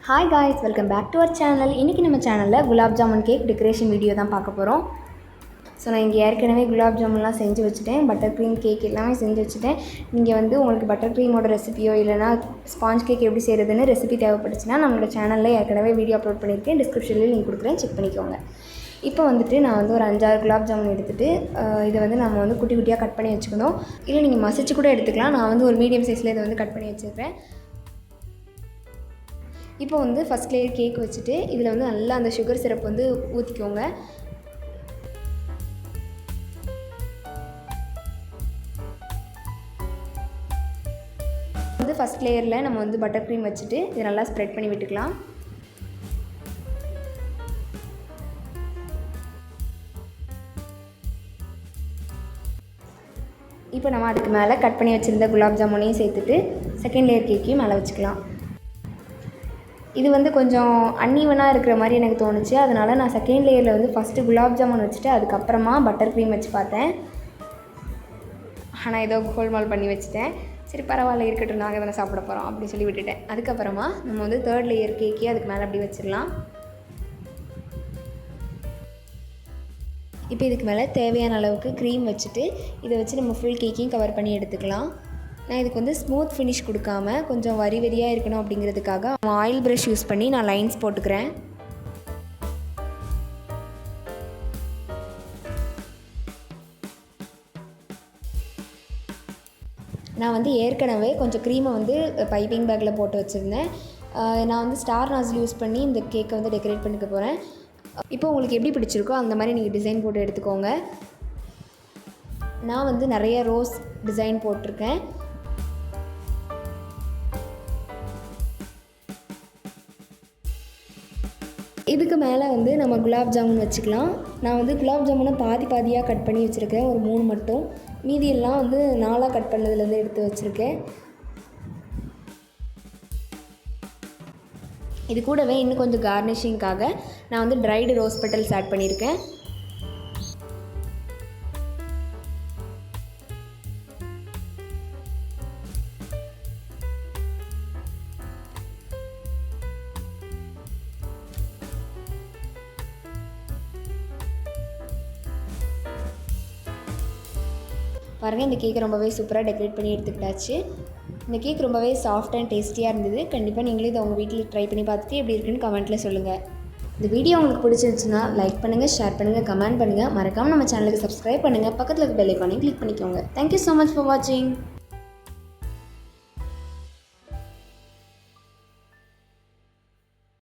Hi guys, welcome back to our channel. இன்றைக்கி நம்ம சேனலில் gulab jamun cake decoration video தான் பார்க்க போகிறோம். ஸோ நான் இங்கே ஏற்கனவே குலாப் ஜாமுன்லாம் செஞ்சு வச்சுட்டேன், பட்டர் க்ரீம் கேக் எல்லாமே செஞ்சு வச்சுட்டேன். நீங்கள் வந்து உங்களுக்கு பட்டர் க்ரீமோட ரெசிபியோ இல்லைனா ஸ்பாஞ்ச் கேக் எப்படி செய்கிறதுன்னு ரெசிபி தேவைப்பட்டுச்சுன்னா நம்மளோட சேனலில் ஏற்கனவே வீடியோ அப்லோட் பண்ணியிருக்கேன், டிஸ்கிரிப்ஷனில் லிங்க் கொடுக்குறேன், செக் பண்ணிக்கோங்க. இப்போ வந்துட்டு நான் வந்து ஒரு 5-6 குலாப் ஜாமுன் எடுத்துகிட்டு இதை வந்து நம்ம வந்து குட்டி குட்டியாக கட் பண்ணி வச்சுக்கணும். இல்லை நீங்கள் மசிச்சு கூட எடுத்துக்கலாம். நான் வந்து ஒரு மீடியம் சைஸில் இதை வந்து கட் பண்ணி வச்சுருக்கேன். இப்போ வந்து ஃபஸ்ட் லேயர் கேக் வச்சுட்டு இதில் வந்து நல்லா அந்த சுகர் சிரப் வந்து ஊற்றிக்கோங்க. வந்து ஃபஸ்ட் லேயரில் நம்ம வந்து பட்டர் க்ரீம் வச்சுட்டு இதை நல்லா ஸ்ப்ரெட் பண்ணி விட்டுக்கலாம். இப்போ நம்ம அதுக்கு மேலே கட் பண்ணி வச்சுருந்த குலாப் ஜாமுனையும் சேர்த்துட்டு செகண்ட் லேயர் கேக்கையும் மேலே வச்சுக்கலாம். இது வந்து கொஞ்சம் அன்ஈவனாக இருக்கிற மாதிரி எனக்கு தோணுச்சு. அதனால் நான் செகண்ட் லேயரில் வந்து ஃபஸ்ட்டு குலாப் ஜாமுன் வச்சுட்டு அதுக்கப்புறமா பட்டர் க்ரீம் வச்சு பார்த்தேன். ஆனால் ஏதோ கோல்மால் பண்ணி வச்சுட்டேன். சரி பரவாயில்ல, இருக்கட்டும், நாங்கள் தானே சாப்பிட போகிறோம் அப்படின்னு சொல்லி விட்டுட்டேன். அதுக்கப்புறமா நம்ம வந்து தேர்ட் லேயர் கேக்கே அதுக்கு மேலே அப்படி வச்சிடலாம். இப்போ இதுக்கு மேலே தேவையான அளவுக்கு க்ரீம் வச்சுட்டு இதை வச்சு நம்ம ஃபுல் கேக்கையும் கவர் பண்ணி எடுத்துக்கலாம். நான் இதுக்கு வந்து ஸ்மூத் ஃபினிஷ் கொடுக்காம கொஞ்சம் வரி வரியாக இருக்கணும் அப்படிங்கிறதுக்காக ஆயில் ப்ரஷ் யூஸ் பண்ணி நான் லைன்ஸ் போட்டுக்கிறேன். நான் வந்து ஏற்கனவே கொஞ்சம் க்ரீமை வந்து பைப்பிங் பேக்கில் போட்டு வச்சுருந்தேன். நான் வந்து ஸ்டார் நாசில் யூஸ் பண்ணி இந்த கேக்கை வந்து டெக்கரேட் பண்ணிக்க போகிறேன். இப்போ உங்களுக்கு எப்படி பிடிச்சிருக்கோ அந்த மாதிரி நீங்கள் டிசைன் போட்டு எடுத்துக்கோங்க. நான் வந்து நிறைய ரோஸ் டிசைன் போட்டிருக்கேன். இதுக்கு மேலே வந்து நம்ம குலாப் ஜாமுன் வச்சுக்கலாம். நான் வந்து குலாப் ஜாமுனை பாதியாக கட் பண்ணி வச்சுருக்கேன், ஒரு 3 மட்டும். மீதியெல்லாம் வந்து 4 கட் பண்ணதுலேருந்து எடுத்து வச்சுருக்கேன். இது கூடவே இன்னும் கொஞ்சம் கார்னிஷிங்காக நான் வந்து ட்ரைடு ரோஸ் பெட்டல்ஸ் ஆட் பண்ணியிருக்கேன். பாருங்கள், இந்த கேக் ரொம்பவே சூப்பராக டெக்கரேட் பண்ணி எடுத்துக்கிட்டாச்சு. இந்த கேக் ரொம்பவே சாஃப்ட் அண்ட் டேஸ்டியாக இருந்தது. கண்டிப்பாக நீங்களும் இதை உங்கள் வீட்டில் ட்ரை பண்ணி பார்த்துட்டு எப்படி இருக்குன்னு கமெண்ட்டில் சொல்லுங்கள். இந்த வீடியோ உங்களுக்கு பிடிச்சிருந்துச்சுன்னா லைக் பண்ணுங்கள், ஷேர் பண்ணுங்கள், கமெண்ட் பண்ணுங்கள். மறக்காமல் நம்ம சேனலுக்கு சப்ஸ்கிரைப் பண்ணுங்கள். பக்கத்தில் இருக்க பெல் ஐகானையும் கிளிக் பண்ணிக்கோங்க. தேங்க்யூ ஸோ மச் ஃபார் வாட்சிங்.